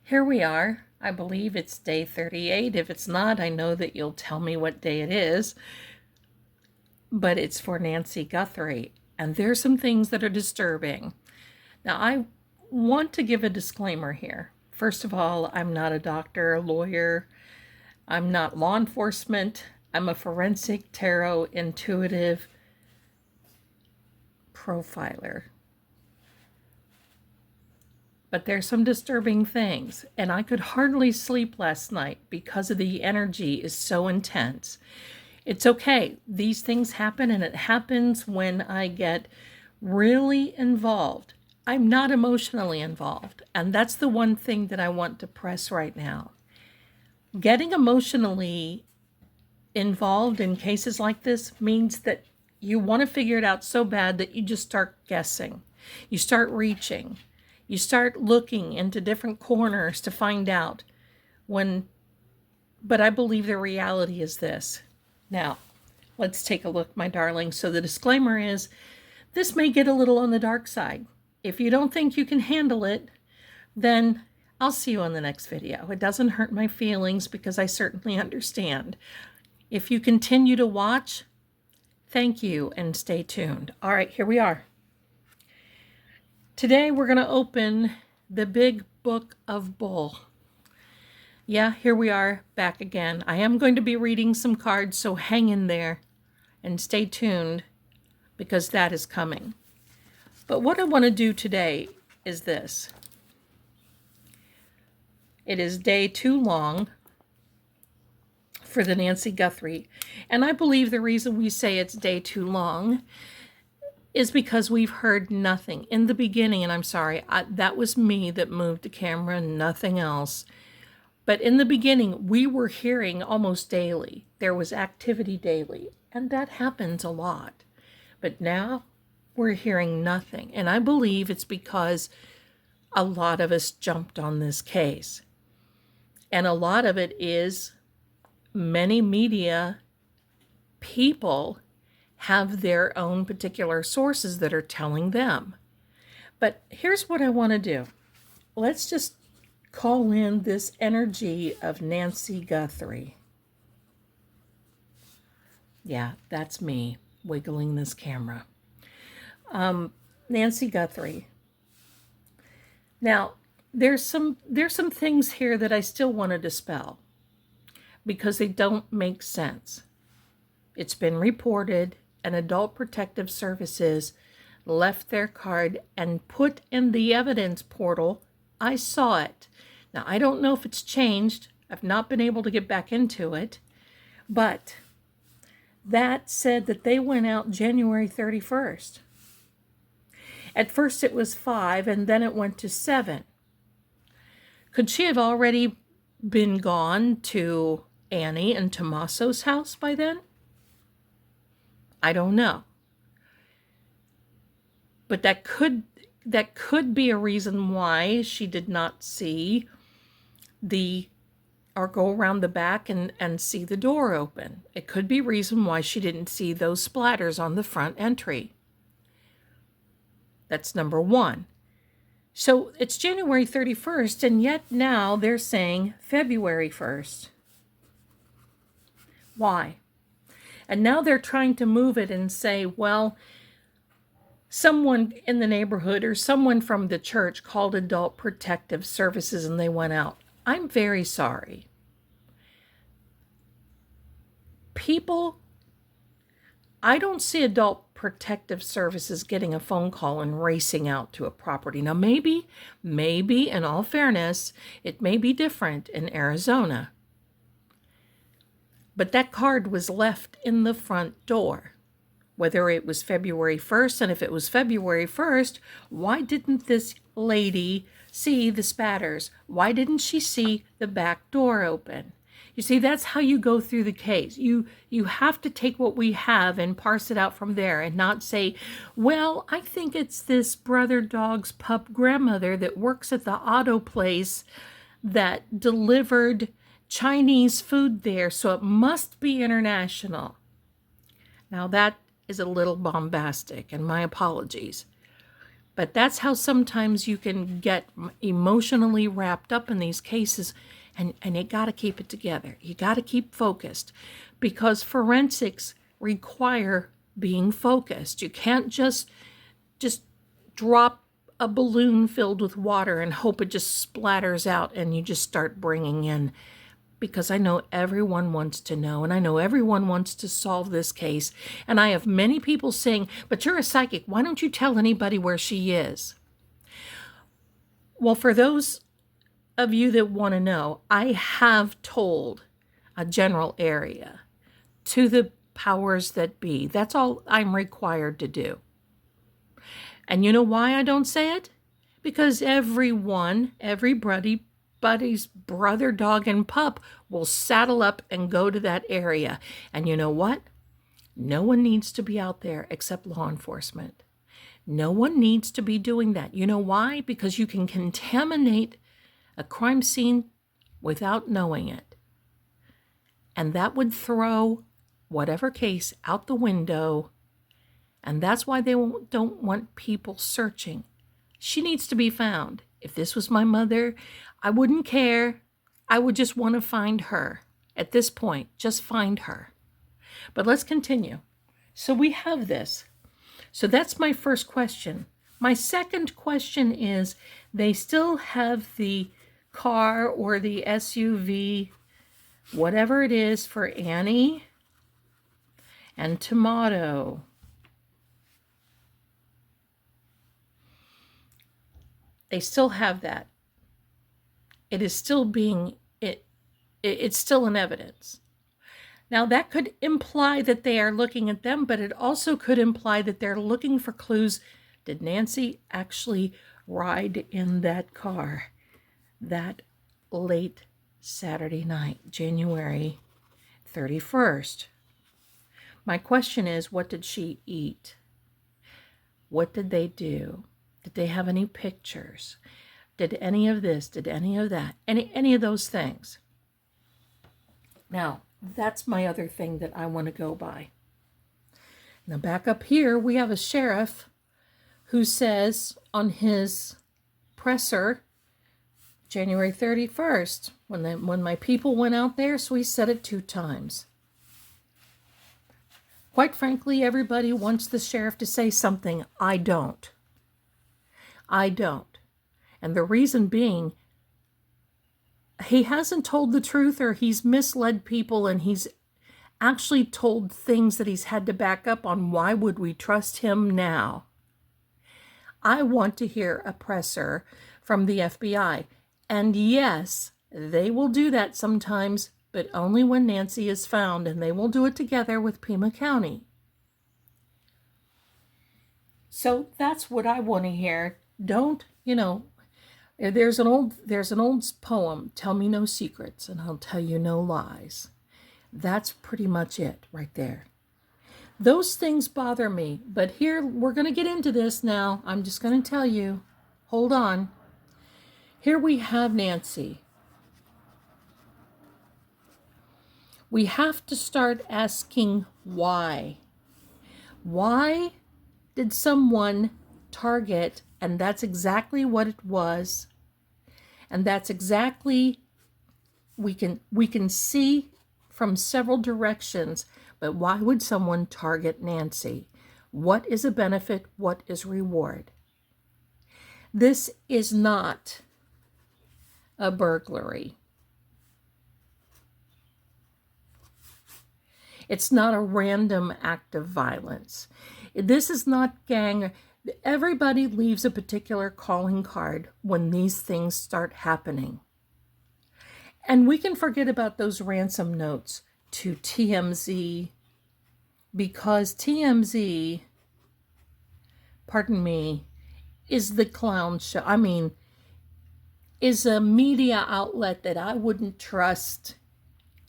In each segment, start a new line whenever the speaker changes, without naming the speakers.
Here we are. I believe it's day 38. If it's not, I know that you'll tell me what day it is. But it's for Nancy Guthrie. And there's some things that are disturbing. Now, I want to give a disclaimer here. First of all, I'm not a doctor, a lawyer. I'm not law enforcement. I'm a forensic tarot intuitive profiler. But there's some disturbing things, and I could hardly sleep last night because of the energy is so intense. It's okay. These things happen, and it happens when I get really involved. I'm not emotionally involved, and that's the one thing that I want to press right now. Getting emotionally involved in cases like this means that you want to figure it out so bad that you just start guessing. You start reaching. You start looking into different corners to find out but I believe the reality is this. Now, let's take a look, my darling. So the disclaimer is, this may get a little on the dark side. If you don't think you can handle it, then I'll see you on the next video. It doesn't hurt my feelings because I certainly understand. If you continue to watch, thank you and stay tuned. All right, here we are. Today we're going to open the Big Book of Bull. Yeah, here we are back again. I am going to be reading some cards, so hang in there and stay tuned because that is coming. But what I want to do today is this. It is day too long for the Nancy Guthrie. And I believe the reason we say it's day too long is because we've heard nothing. In the beginning, and I'm sorry, that was me that moved the camera, nothing else. But in the beginning, we were hearing almost daily. There was activity daily, and that happens a lot. But now we're hearing nothing. And I believe it's because a lot of us jumped on this case. And a lot of it is many media people have their own particular sources that are telling them. But here's what I want to do. Let's just call in this energy of Nancy Guthrie. Yeah, that's me wiggling this camera. Nancy Guthrie. Now, there's some things here that I still want to dispel because they don't make sense. It's been reported, and Adult Protective Services left their card and put in the evidence portal. I saw it. Now, I don't know if it's changed. I've not been able to get back into it. But that said that they went out January 31st. At first it was 5, and then it went to 7. Could she have already been gone to Annie and Tommaso's house by then? I don't know. But that could be a reason why she did not see or go around the back and see the door open. It could be a reason why she didn't see those splatters on the front entry. That's number one. So it's January 31st, and yet now they're saying February 1st. Why? And now they're trying to move it and say, well, someone in the neighborhood or someone from the church called Adult Protective Services and they went out. I'm very sorry. I don't see Adult Protective Services getting a phone call and racing out to a property. Now, maybe, in all fairness, it may be different in Arizona. But that card was left in the front door, whether it was February 1st. And if it was February 1st, why didn't this lady see the spatters? Why didn't she see the back door open? You see, that's how you go through the case. You have to take what we have and parse it out from there and not say, well, I think it's this brother dog's pup grandmother that works at the auto place that delivered Chinese food there, so it must be international. Now that is a little bombastic, and my apologies. But that's how sometimes you can get emotionally wrapped up in these cases, and you got to keep it together. You got to keep focused, because forensics require being focused. You can't just drop a balloon filled with water and hope it just splatters out and you just start bringing in, because I know everyone wants to know, and I know everyone wants to solve this case. And I have many people saying, but you're a psychic, why don't you tell anybody where she is? Well, for those of you that want to know, I have told a general area to the powers that be. That's all I'm required to do. And you know why I don't say it? Because everybody's brother, dog, and pup will saddle up and go to that area. And you know what? No one needs to be out there except law enforcement. No one needs to be doing that. You know why? Because you can contaminate a crime scene without knowing it. And that would throw whatever case out the window. And that's why they don't want people searching. She needs to be found. If this was my mother, I wouldn't care. I would just want to find her. At this point, just find her. But let's continue. So we have this. So that's my first question. My second question is, they still have the car or the SUV, whatever it is, for Annie and Tomato. They still have that. It is still it's still in evidence. Now that could imply that they are looking at them, but it also could imply that they're looking for clues. Did Nancy actually ride in that car that late Saturday night, January 31st? My question is, what did she eat? What did they do? Did they have any pictures? Did any of this? Did any of that? Any of those things? Now, that's my other thing that I want to go by. Now, back up here, we have a sheriff who says on his presser, January 31st, when my people went out there, so he said it 2 times. Quite frankly, everybody wants the sheriff to say something. I don't. And the reason being, he hasn't told the truth, or he's misled people, and he's actually told things that he's had to back up on. Why would we trust him now? I want to hear a presser from the FBI. And yes, they will do that sometimes, but only when Nancy is found, and they will do it together with Pima County. So that's what I want to hear. Don't, there's an old poem, tell me no secrets and I'll tell you no lies. That's pretty much it right there. Those things bother me, but here we're going to get into this now. I'm just going to tell you, hold on. Here we have Nancy. We have to start asking why. Why did someone target? And that's exactly what it was. And that's exactly, we can see from several directions, but why would someone target Nancy? What is a benefit? What is reward? This is not a burglary. It's not a random act of violence. This is not gang. Everybody leaves a particular calling card when these things start happening. And we can forget about those ransom notes to TMZ, because TMZ, is the clown show. Is a media outlet that I wouldn't trust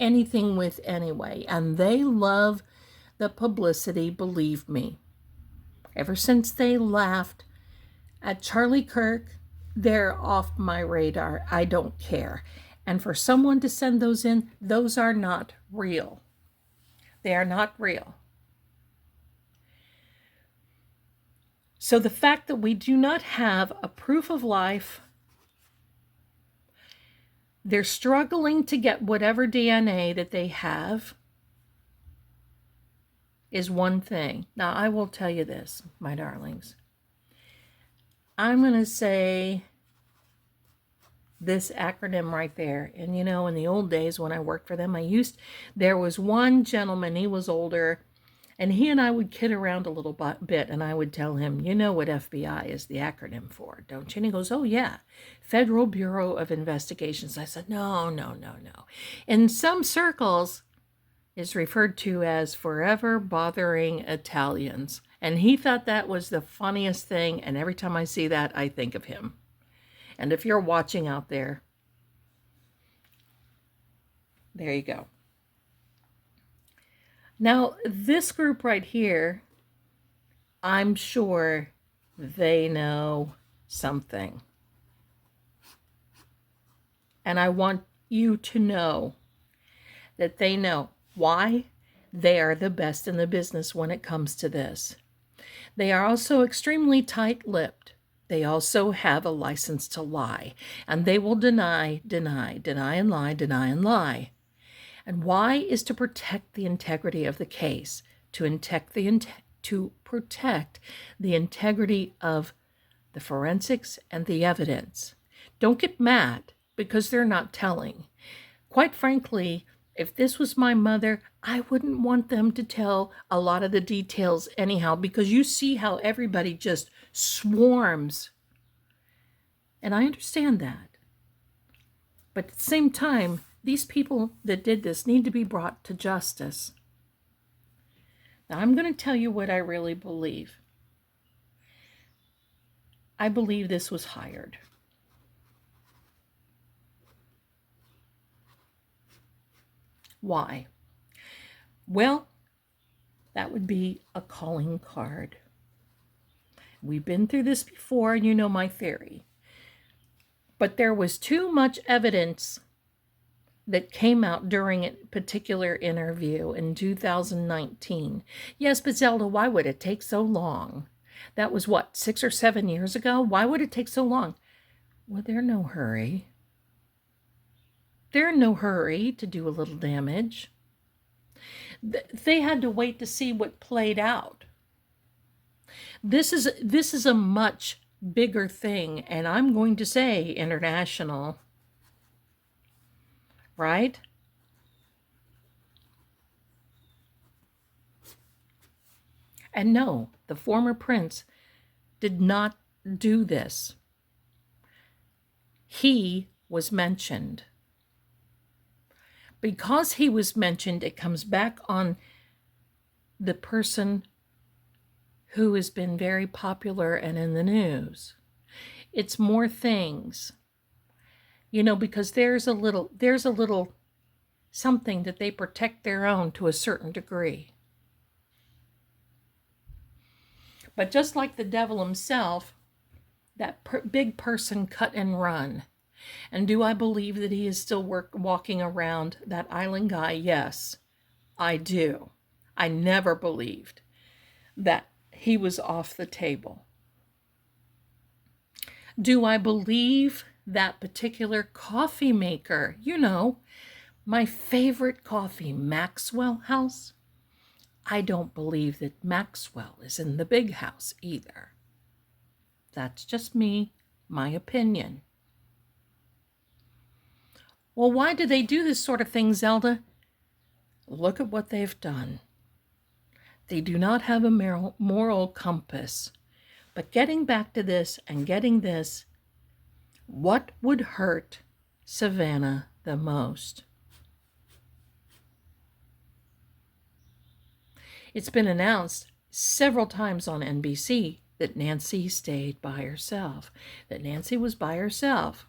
anything with anyway. And they love the publicity, believe me. Ever since they laughed at Charlie Kirk, they're off my radar. I don't care. And for someone to send those in, those are not real. They are not real. So the fact that we do not have a proof of life, they're struggling to get whatever DNA that they have, is one thing. Now, I will tell you this, my darlings. I'm going to say this acronym right there. And in the old days when I worked for them, there was one gentleman, he was older, and he and I would kid around a little bit, and I would tell him, you know what FBI is the acronym for, don't you? And he goes, oh yeah, Federal Bureau of Investigations. I said, no. In some circles, it's referred to as Forever Bothering Italians. And he thought that was the funniest thing, and every time I see that, I think of him. And if you're watching out there, there you go. Now, this group right here, I'm sure they know something. And I want you to know that they know why. They are the best in the business when it comes to this. They are also extremely tight-lipped. They also have a license to lie. And they will deny and lie. And why is to protect the integrity of the case, to protect the integrity of the forensics and the evidence. Don't get mad because they're not telling. Quite frankly, if this was my mother, I wouldn't want them to tell a lot of the details anyhow, because you see how everybody just swarms. And I understand that. But at the same time, these people that did this need to be brought to justice. Now, I'm going to tell you what I really believe. I believe this was hired. Why? Well, that would be a calling card. We've been through this before, and you know my theory. But there was too much evidence that came out during a particular interview in 2019. Yes, but Zelda, why would it take so long? That was 6 or 7 years ago? Why would it take so long? Well, there's no hurry. They're in no hurry to do a little damage. They had to wait to see what played out. This is a much bigger thing, and I'm going to say international. Right? And no, the former prince did not do this. He was mentioned. Because he was mentioned, it comes back on the person who has been very popular and in the news. It's more things. Because there's a little something that they protect their own to a certain degree. But just like the devil himself, that big person cut and run. And do I believe that he is still walking around, that island guy? Yes, I do. I never believed that he was off the table. Do I believe that particular coffee maker, my favorite coffee, Maxwell House? I don't believe that Maxwell is in the big house either. That's just me, my opinion. Well, why do they do this sort of thing, Zelda? Look at what they've done. They do not have a moral compass. But getting back to this and getting this, what would hurt Savannah the most? It's been announced several times on NBC that Nancy stayed by herself, that Nancy was by herself,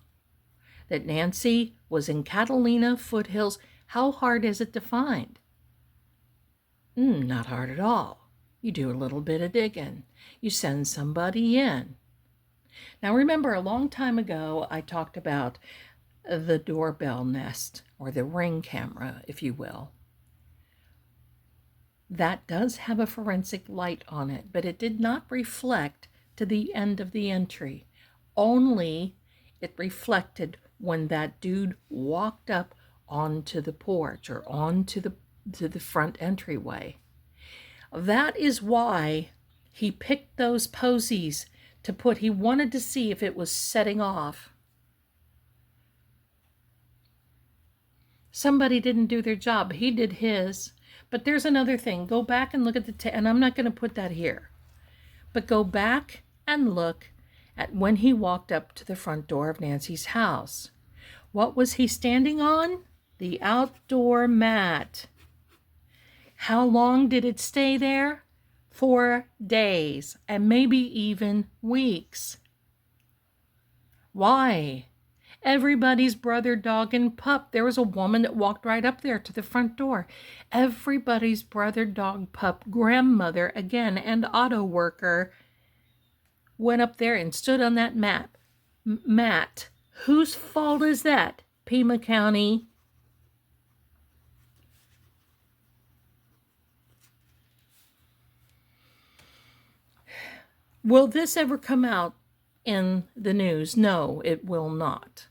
that Nancy was in Catalina foothills. How hard is it to find? Not hard at all. You do a little bit of digging. You send somebody in. Now remember, a long time ago, I talked about the doorbell nest, or the Ring camera, if you will. That does have a forensic light on it, but it did not reflect to the end of the entry. Only it reflected when that dude walked up onto the porch or onto the front entryway. That is why he picked those posies to put. He wanted to see if it was setting off. Somebody didn't do their job. He did his. But there's another thing. Go back and look at and I'm not going to put that here. But go back and look at when he walked up to the front door of Nancy's house. What was he standing on? The outdoor mat. How long did it stay there? 4 days, and maybe even weeks. Why? Everybody's brother, dog, and pup. There was a woman that walked right up there to the front door. Everybody's brother, dog, pup, grandmother, again, and auto worker went up there and stood on that mat. Whose fault is that? Pima County. Will this ever come out in the news? No, it will not.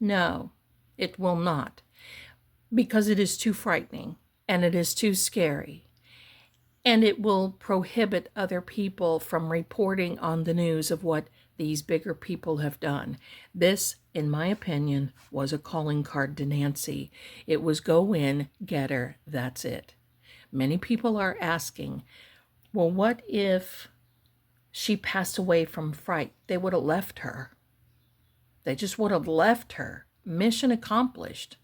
No, it will not. Because it is too frightening and it is too scary. And it will prohibit other people from reporting on the news of what these bigger people have done. This, in my opinion, was a calling card to Nancy. It was go in, get her, that's it. Many people are asking, well, what if she passed away from fright? They would have left her. They just would have left her. Mission accomplished.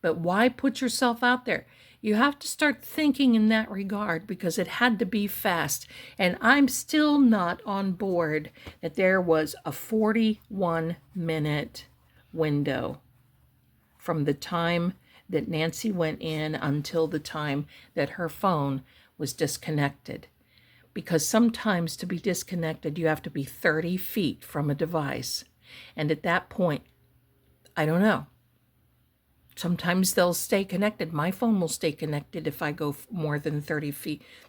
But why put yourself out there? You have to start thinking in that regard because it had to be fast. And I'm still not on board that there was a 41-minute window from the time that Nancy went in until the time that her phone was disconnected. Because sometimes to be disconnected, you have to be 30 feet from a device. And at that point, I don't know. Sometimes they'll stay connected. My phone will stay connected if I go more than 30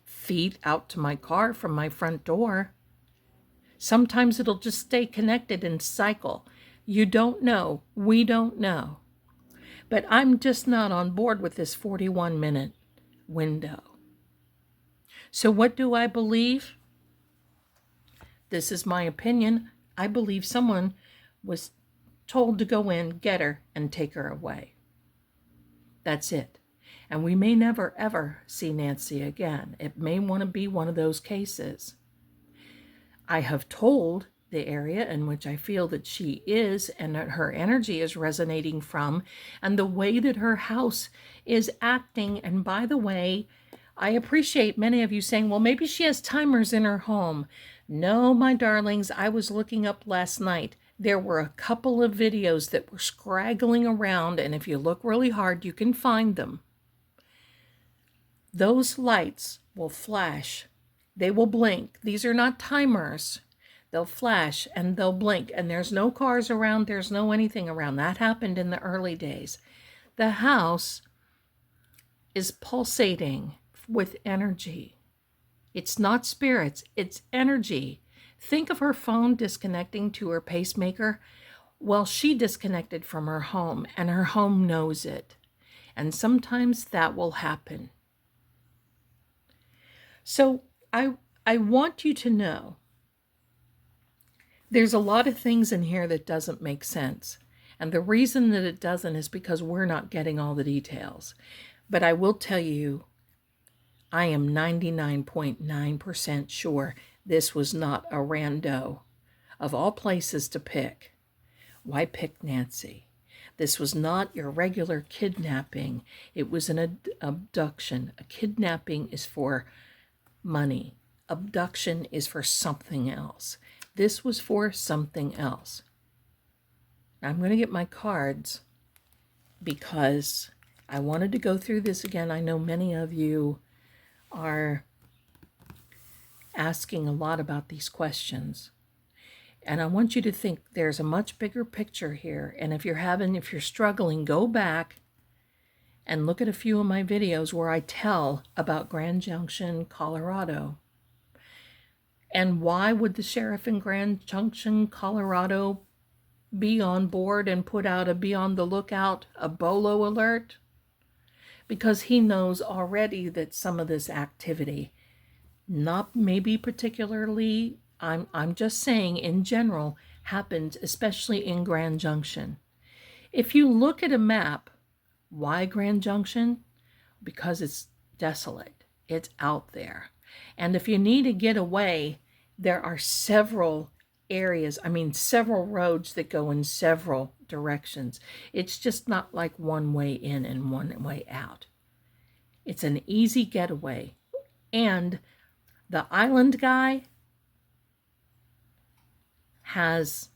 feet out to my car from my front door. Sometimes it'll just stay connected and cycle. You don't know. We don't know. But I'm just not on board with this 41-minute window. So what do I believe? This is my opinion. I believe someone was told to go in, get her, and take her away. That's it. And we may never, ever see Nancy again. It may want to be one of those cases. I have told the area in which I feel that she is and that her energy is resonating from, and the way that her house is acting. And by the way, I appreciate many of you saying, well, maybe she has timers in her home. No, my darlings, I was looking up last night. There were a couple of videos that were scraggling around, and if you look really hard, you can find them. Those lights will flash. They will blink. These are not timers. They'll flash and they'll blink, and there's no cars around. There's no anything around. That happened in the early days. The house is pulsating with energy. It's not spirits, it's energy. Think of her phone disconnecting to her pacemaker. Well, she disconnected from her home, and her home knows it. And sometimes that will happen. So I want you to know there's a lot of things in here that doesn't make sense. And the reason that it doesn't is because we're not getting all the details. But I will tell you, I am 99.9% sure this was not a rando. Of all places to pick, why pick Nancy? This was not your regular kidnapping. It was an abduction. A kidnapping is for money. Abduction is for something else. This was for something else. I'm going to get my cards because I wanted to go through this again. I know many of you are asking a lot about these questions. And I want you to think there's a much bigger picture here. And if you're struggling, go back and look at a few of my videos where I tell about Grand Junction, Colorado. And why would the sheriff in Grand Junction, Colorado, be on board and put out a be on the lookout, a BOLO alert? Because he knows already that some of this activity, not maybe particularly, I'm just saying in general, happens especially in Grand Junction. If you look at a map, why Grand Junction? Because it's desolate. It's out there. And if you need to get away, there are several areas, several roads that go in several directions. It's just not like one way in and one way out. It's an easy getaway. And the island guy has,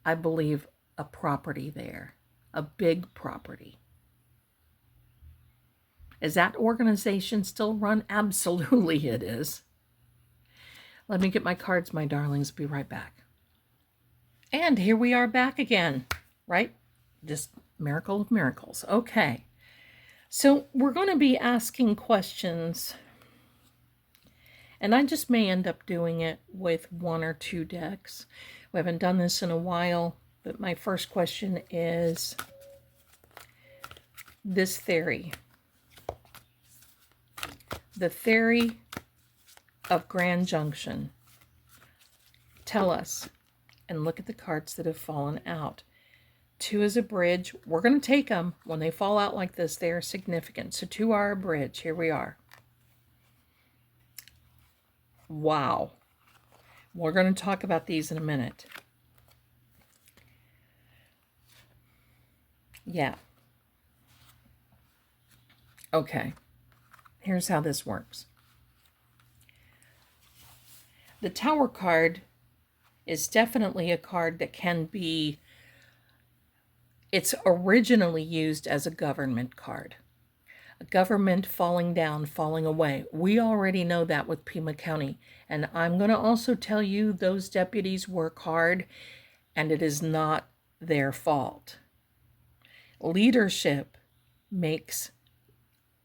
I believe, a property there, a big property. Is that organization still run? Absolutely it is. Let me get my cards, my darlings. Be right back. And here we are back again, right? Just miracle of miracles. Okay. So we're going to be asking questions, and I just may end up doing it with one or two decks. We haven't done this in a while, but my first question is this theory. The theory of Grand Junction. Tell us, and look at the cards that have fallen out. 2 is a bridge. We're going to take them. When they fall out like this, they are significant. So 2 are a bridge. Here we are. Wow. We're going to talk about these in a minute. Yeah. Okay. Here's how this works. The Tower card is definitely a card that can be, it's originally used as a government card. A government falling down, falling away. We already know that with Pima County. And I'm going to also tell you those deputies work hard, and it is not their fault. Leadership makes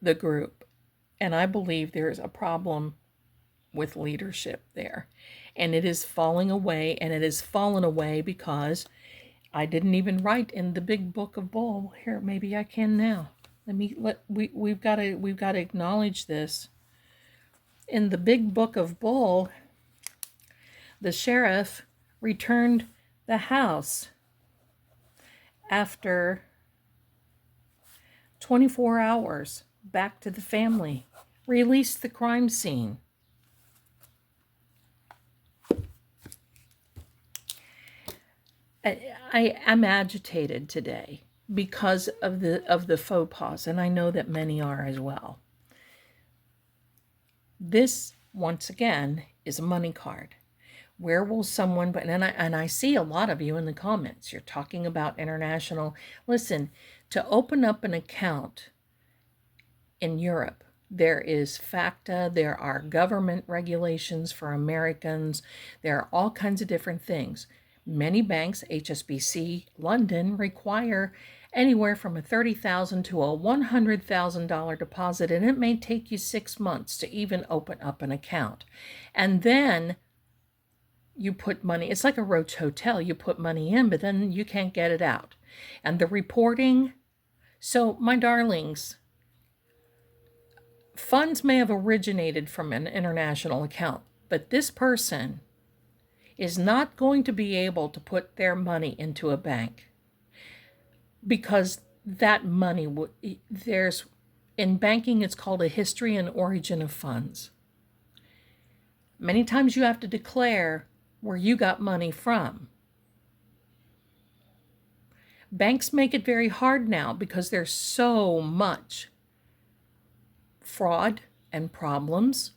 the group. And I believe there is a problem with leadership there. And it is falling away, and it has fallen away because I didn't even write in the big book of Bull. Here, maybe I can now. We've got to acknowledge this. In the big book of Bull, the sheriff returned the house after 24 hours back to the family, released the crime scene. I am agitated today because of the faux pas, and I know that many are as well. This, once again, is a money card. Where will someone, and I see a lot of you in the comments, you're talking about international. Listen, to open up an account in Europe, there is FACTA, there are government regulations for Americans, there are all kinds of different things. Many banks, HSBC, London, require anywhere from a $30,000 to a $100,000 deposit, and it may take you 6 months to even open up an account. And then you put money, it's like a Roach Hotel, you put money in, but then you can't get it out. And the reporting, so my darlings, funds may have originated from an international account, but this person is not going to be able to put their money into a bank because that money there's, in banking, it's called a history and origin of funds. Many times you have to declare where you got money from. Banks make it very hard now because there's so much fraud and problems.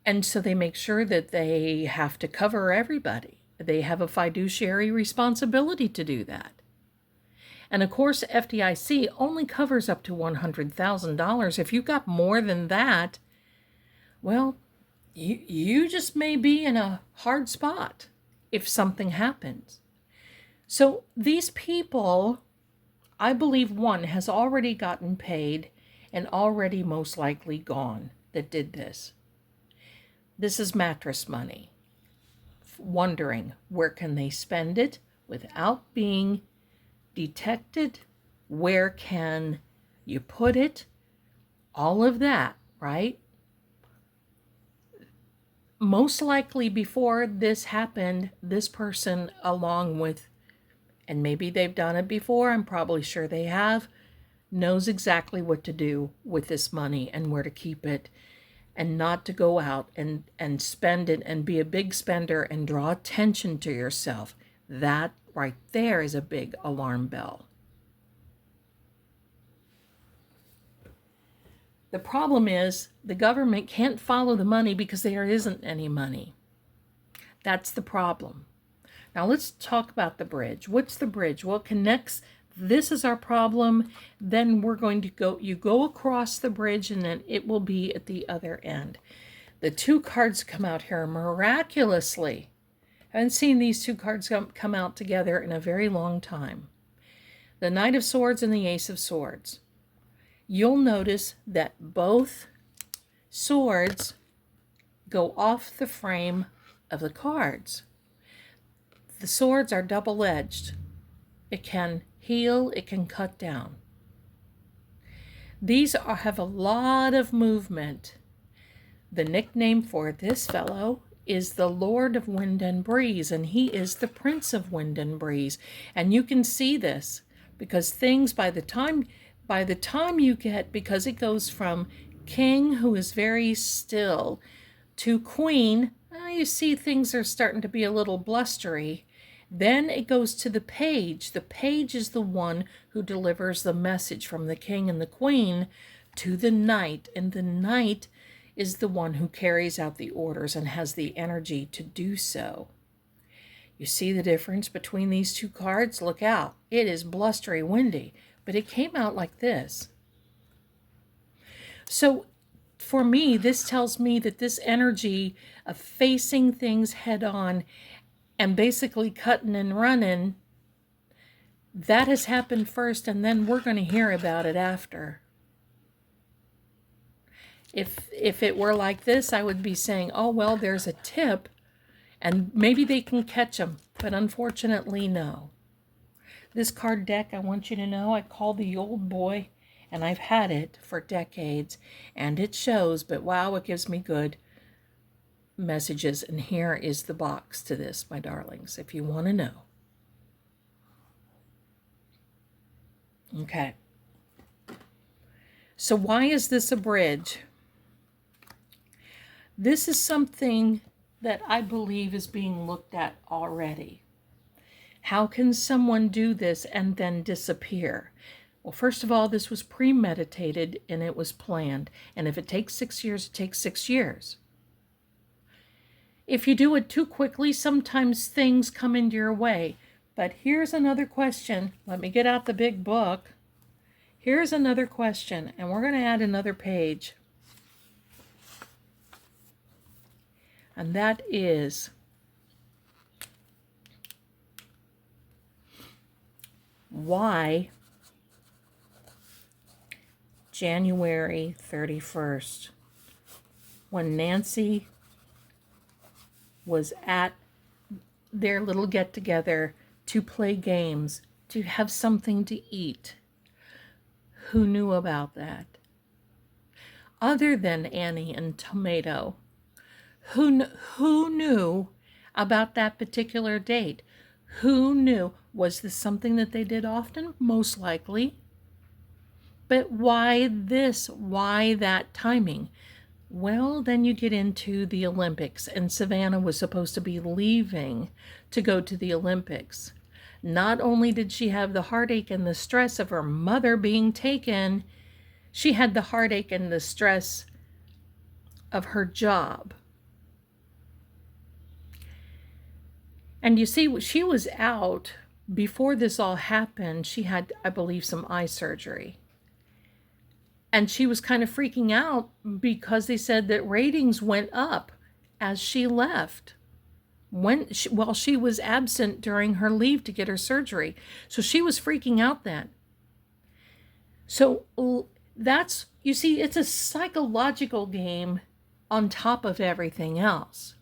And so they make sure that they have to cover everybody. They have a fiduciary responsibility to do that. And of course, FDIC only covers up to $100,000. If you've got more than that, well, you just may be in a hard spot if something happens. So these people, I believe one has already gotten paid and already most likely gone that did this. This is mattress money. Wondering where can they spend it without being detected? Where can you put it? All of that, right? Most likely before this happened, this person, along with, and maybe they've done it before, I'm probably sure they have, knows exactly what to do with this money and where to keep it, and not to go out and spend it and be a big spender and draw attention to yourself. That right there is a big alarm bell. The problem is the government can't follow the money because there isn't any money. That's the problem. Now let's talk about the bridge. What's the bridge? Well, it connects. This is our problem. Then we're going to you go across the bridge and then it will be at the other end. The two cards come out here miraculously. I haven't seen these two cards come out together in a very long time. The Knight of Swords and the Ace of Swords. You'll notice that both swords go off the frame of the cards. The swords are double-edged. It can heal, it can cut down. These have a lot of movement. The nickname for this fellow is the Lord of Wind and Breeze, and he is the Prince of Wind and Breeze. And you can see this because things by the time you get, because it goes from king, who is very still, to queen, you see things are starting to be a little blustery. Then it goes to the page. The page is the one who delivers the message from the king and the queen to the knight. And the knight is the one who carries out the orders and has the energy to do so. You see the difference between these two cards? Look out. It is blustery, windy, but it came out like this. So for me, this tells me that this energy of facing things head on and basically cutting and running, that has happened first, and then we're going to hear about it after. If it were like this, I would be saying, oh, well, there's a tip, and maybe they can catch them, but unfortunately, no. This card deck, I want you to know, I call the old boy, and I've had it for decades, and it shows, but wow, it gives me good messages. And here is the box to this, my darlings, if you want to know. Okay. So why is this a bridge? This is something that I believe is being looked at already. How can someone do this and then disappear? Well, first of all, this was premeditated and it was planned. And if it takes 6 years, it takes 6 years. If you do it too quickly, sometimes things come into your way. But here's another question. Let me get out the big book. Here's another question, and we're going to add another page. And that is, why January 31st, when Nancy was at their little get-together to play games, to have something to eat. Who knew about that? Other than Annie and Tomato, who knew about that particular date? Who knew? Was this something that they did often? Most likely. But why this? Why that timing? Well, then you get into the Olympics, and Savannah was supposed to be leaving to go to the Olympics. Not only did she have the heartache and the stress of her mother being taken, she had the heartache and the stress of her job. And you see, she was out before this all happened. She had, I believe, some eye surgery. And she was kind of freaking out because they said that ratings went up as she left while she was absent during her leave to get her surgery. So she was freaking out then. So that's, you see, it's a psychological game on top of everything else.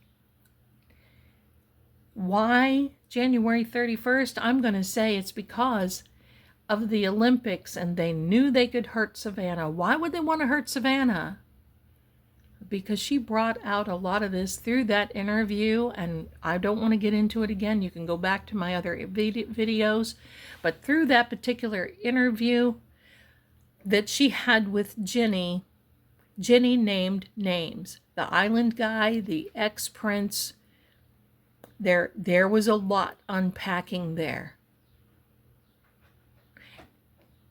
Why January 31st? I'm going to say it's because of the Olympics, and they knew they could hurt Savannah. Why would they want to hurt Savannah? Because she brought out a lot of this through that interview, and I don't want to get into it again. You can go back to my other videos, but through that particular interview that she had with Jenny named names. The island guy, the ex-prince. There was a lot unpacking there.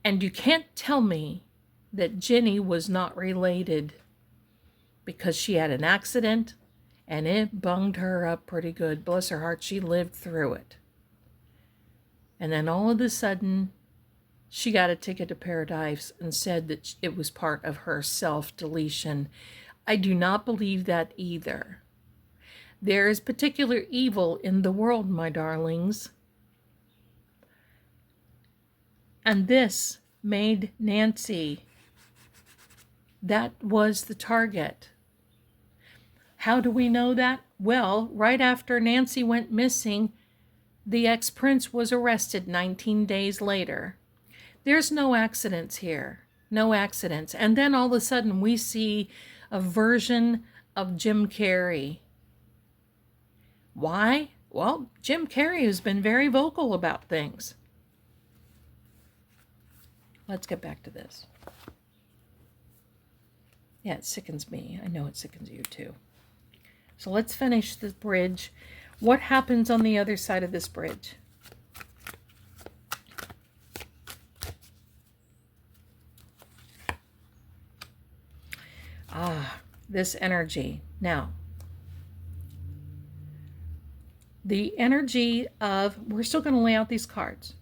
And you can't tell me that Jenny was not related, because she had an accident and it bunged her up pretty good. Bless her heart, she lived through it. And then all of a sudden, she got a ticket to paradise and said that it was part of her self-deletion. I do not believe that either. There is particular evil in the world, my darlings. And this made Nancy, that was the target. How do we know that? Well, right after Nancy went missing, the ex-prince was arrested 19 days later. There's no accidents here. No accidents. And then all of a sudden we see a version of Jim Carrey. Why? Well, Jim Carrey has been very vocal about things. Let's get back to this. Yeah, it sickens me. I know it sickens you too. So let's finish this bridge. What happens on the other side of this bridge? This energy. Now, the energy of, we're still going to lay out these cards.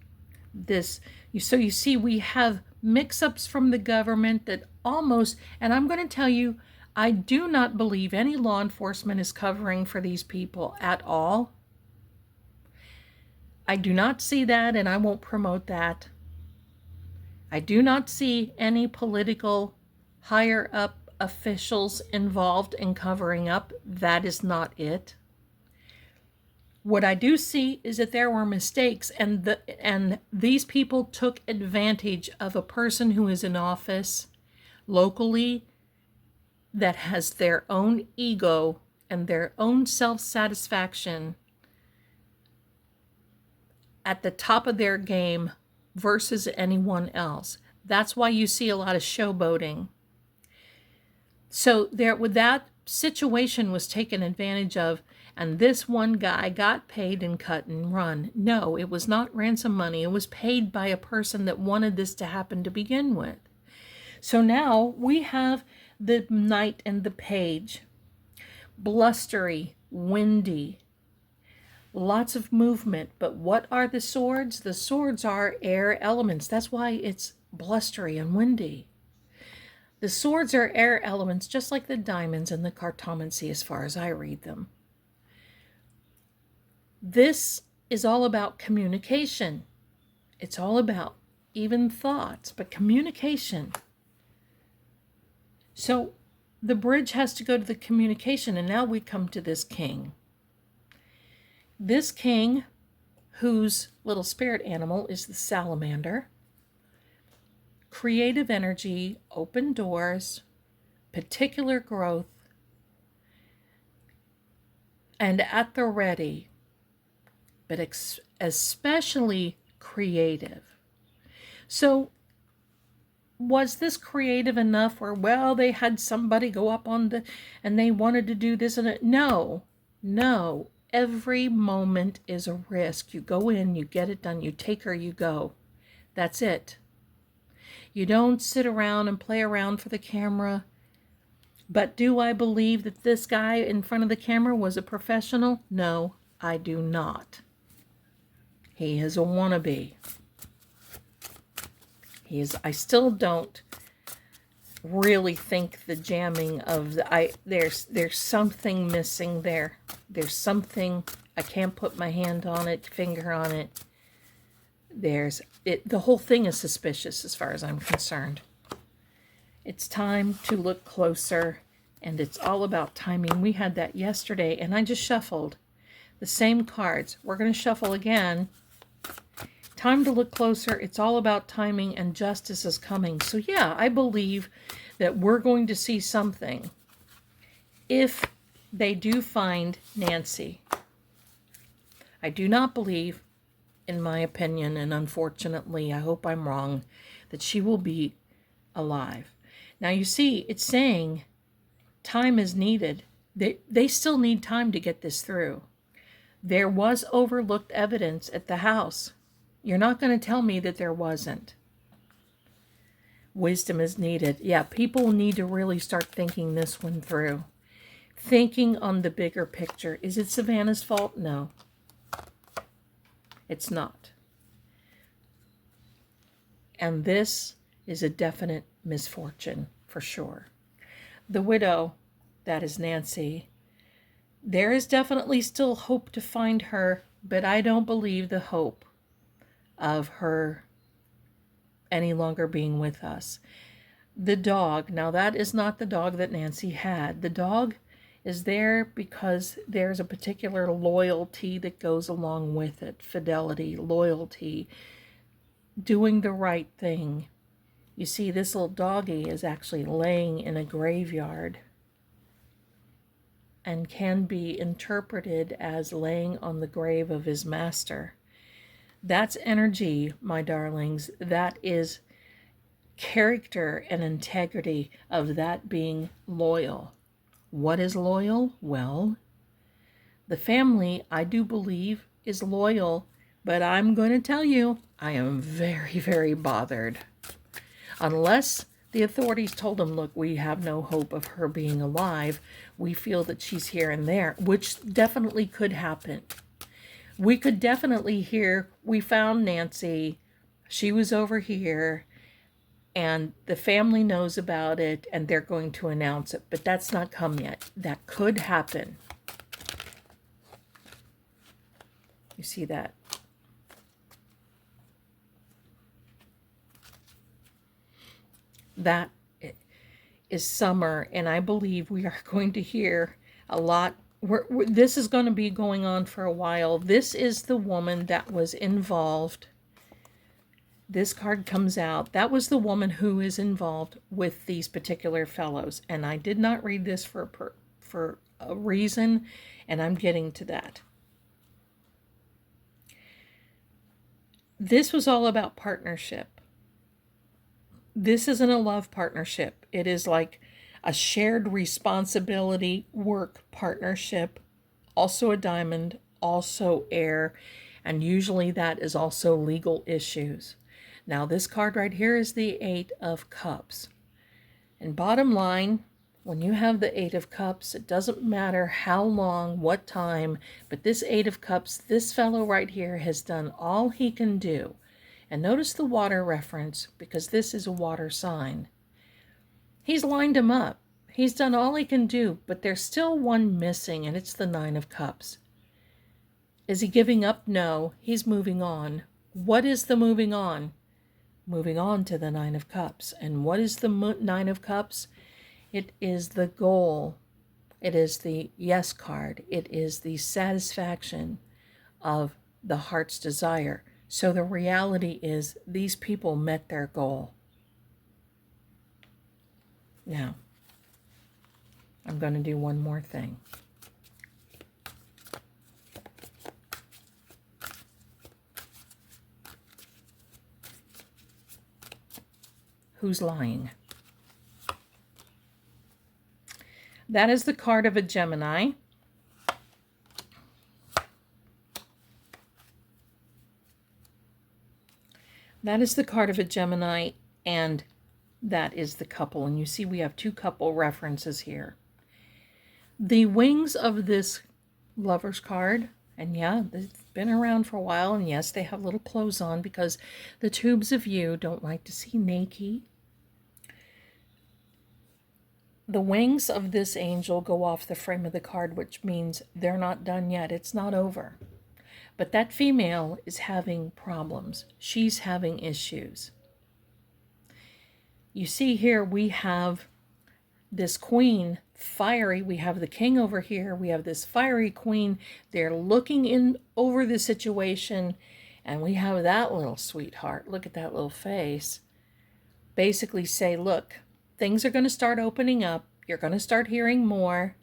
So you see we have mix-ups from the government that almost, and I'm going to tell you, I do not believe any law enforcement is covering for these people at all. I do not see that, and I won't promote that. I do not see any political higher up officials involved in covering up. That is not it. What I do see is that there were mistakes, and these people took advantage of a person who is in office locally that has their own ego and their own self-satisfaction at the top of their game versus anyone else. That's why you see a lot of showboating. So that situation was taken advantage of, and this one guy got paid and cut and run. No, it was not ransom money. It was paid by a person that wanted this to happen to begin with. So now we have the knight and the page. Blustery, windy, lots of movement. But what are the swords? The swords are air elements. That's why it's blustery and windy. The swords are air elements, just like the diamonds and the Cartomancy as far as I read them. This is all about communication. It's all about even thoughts, but communication. So the bridge has to go to the communication, and now we come to this king. This king, whose little spirit animal is the salamander. Creative energy, open doors, particular growth, and at the ready, but especially creative. So was this creative enough where, well, they had somebody go up on and they wanted to do this and that? No. Every moment is a risk. You go in, you get it done, you take her, you go. That's it. You don't sit around and play around for the camera. But do I believe that this guy in front of the camera was a professional? No, I do not. He is a wannabe. I still don't really think the jamming of there's something missing there. There's something, I can't put my hand on it, finger on it. The whole thing is suspicious as far as I'm concerned. It's time to look closer and it's all about timing. We had that yesterday, and I just shuffled the same cards. We're going to shuffle again. Time to look closer. It's all about timing, and justice is coming. So yeah, I believe that we're going to see something if they do find Nancy. I do not believe, in my opinion, and unfortunately, I hope I'm wrong, that she will be alive. Now you see, it's saying time is needed. They still need time to get this through. There was overlooked evidence at the house. You're not going to tell me that there wasn't. Wisdom is needed. Yeah, people need to really start thinking this one through. Thinking on the bigger picture. Is it Savannah's fault? No. It's not. And this is a definite misfortune, for sure. The widow, that is Nancy. There is definitely still hope to find her, but I don't believe the hope of her any longer being with us. The dog, now that is not the dog that Nancy had. The dog is there because there's a particular loyalty that goes along with it. Fidelity, loyalty, doing the right thing. You see, this little doggy is actually laying in a graveyard and can be interpreted as laying on the grave of his master. That's energy, my darlings. That is character and integrity of that being loyal. What is loyal? Well, the family, I do believe, is loyal, but I'm going to tell you, I am very, very bothered. Unless the authorities told them, look, we have no hope of her being alive. We feel that she's here and there, which definitely could happen. We could definitely hear, we found Nancy, she was over here, and the family knows about it, and they're going to announce it. But that's not come yet. That could happen. You see that? That is summer, and I believe we are going to hear a lot. This is going to be going on for a while. This is the woman that was involved. This card comes out. That was the woman who is involved with these particular fellows. And I did not read this for a reason, and I'm getting to that. This was all about partnership. This isn't a love partnership. It is like a shared responsibility work partnership. Also a diamond, also air, and usually that is also legal issues. Now this card right here is the Eight of Cups. And bottom line, when you have the Eight of Cups, it doesn't matter how long, what time, but this Eight of Cups, this fellow right here has done all he can do. And notice the water reference, because this is a water sign. He's lined him up. He's done all he can do, but there's still one missing, and it's the Nine of Cups. Is he giving up? No, he's moving on. What is the moving on? Moving on to the Nine of Cups. And what is the Nine of Cups? It is the goal. It is the yes card. It is the satisfaction of the heart's desire. So the reality is these people met their goal. Now, I'm going to do one more thing. Who's lying? That is the card of a Gemini. That is the card of a Gemini, and that is the couple. And you see we have two couple references here. The wings of this Lover's card, and yeah, it's been around for a while, and yes, they have little clothes on because the tubes of you don't like to see naked. The wings of this angel go off the frame of the card, which means they're not done yet. It's not over. But that female is having problems. She's having issues. You see here we have this queen fiery. We have the king over here. We have this fiery queen. They're looking in over the situation. And we have that little sweetheart. Look at that little face. Basically say, look, things are going to start opening up. You're going to start hearing more.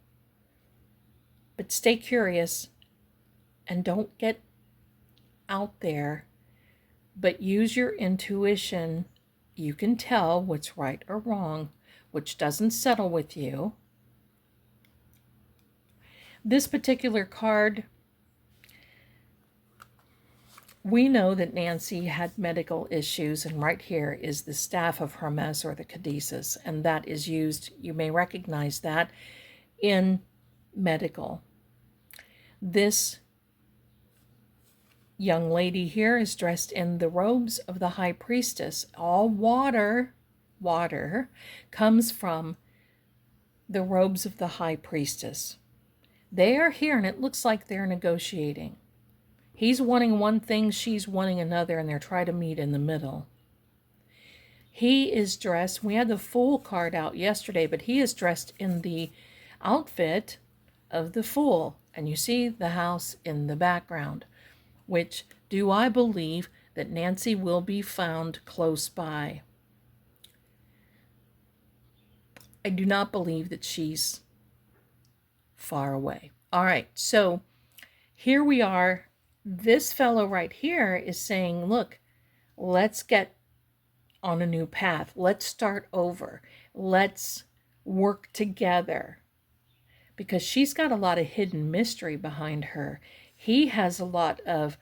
But stay curious. And don't get out there. But use your intuition. You can tell what's right or wrong, which doesn't settle with you. This particular card, we know that Nancy had medical issues, and right here is the staff of Hermes, or the caduceus, and that is used, you may recognize that, in medical. This young lady here is dressed in the robes of the high priestess. All water comes from the robes of the high priestess. They are here, and it looks like they're negotiating. He's wanting one thing, she's wanting another, and they're trying to meet in the middle. He is dressed, we had the Fool card out yesterday, but he is dressed in the outfit of the Fool. And you see the house in the background, which do I believe that Nancy will be found close by. I do not believe that she's far away. All right, so here we are. This fellow right here is saying, look, let's get on a new path. Let's start over. Let's work together. Because she's got a lot of hidden mystery behind her. He has a lot of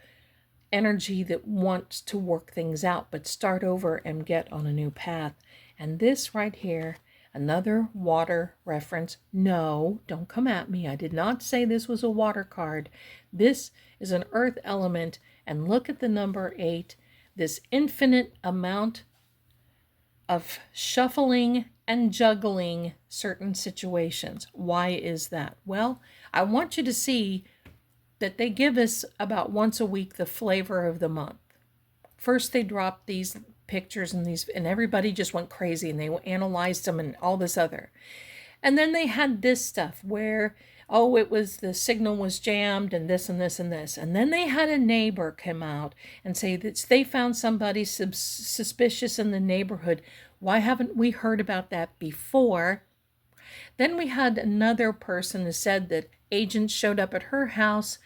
energy that wants to work things out, but start over and get on a new path. And this right here, another water reference. No, don't come at me. I did not say this was a water card. This is an earth element. And look at the number 8, this infinite amount of shuffling and juggling certain situations. Why is that? Well, I want you to see that they give us about once a week the flavor of the month. First, they dropped these pictures and everybody just went crazy, and they analyzed them and all this other. And then they had this stuff where, oh, it was the signal was jammed and this and this and this. And then they had a neighbor come out and say that they found somebody suspicious in the neighborhood. Why haven't we heard about that before? Then we had another person who said that agents showed up at her house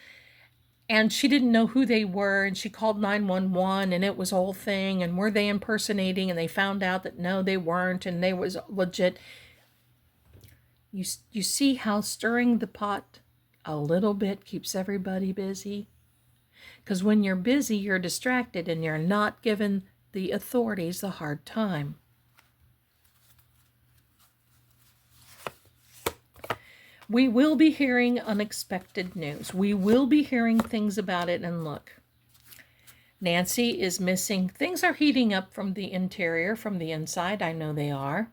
and she didn't know who they were, and she called 911, and it was a whole thing, and were they impersonating, and they found out that no, they weren't, and they was legit. You see how stirring the pot a little bit keeps everybody busy? Because when you're busy, you're distracted, and you're not giving the authorities a hard time. We will be hearing unexpected news. We will be hearing things about it. And look, Nancy is missing. Things are heating up from the interior, from the inside. I know they are.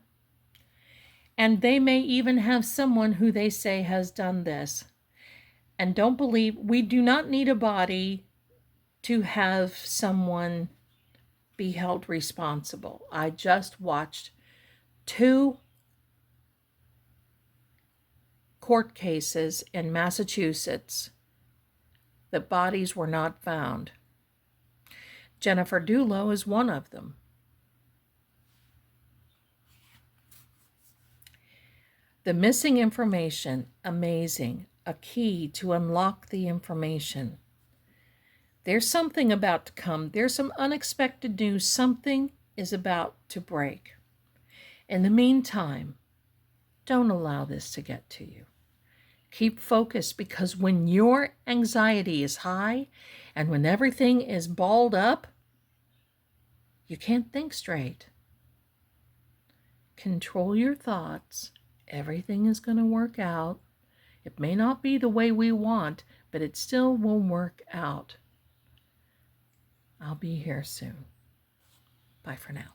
And they may even have someone who they say has done this. And don't believe, we do not need a body to have someone be held responsible. I just watched 2 court cases in Massachusetts that bodies were not found. Jennifer Dulo is one of them. The missing information, amazing, a key to unlock the information. There's something about to come. There's some unexpected news. Something is about to break. In the meantime, don't allow this to get to you. Keep focused, because when your anxiety is high and when everything is balled up, you can't think straight. Control your thoughts. Everything is going to work out. It may not be the way we want, but it still will work out. I'll be here soon. Bye for now.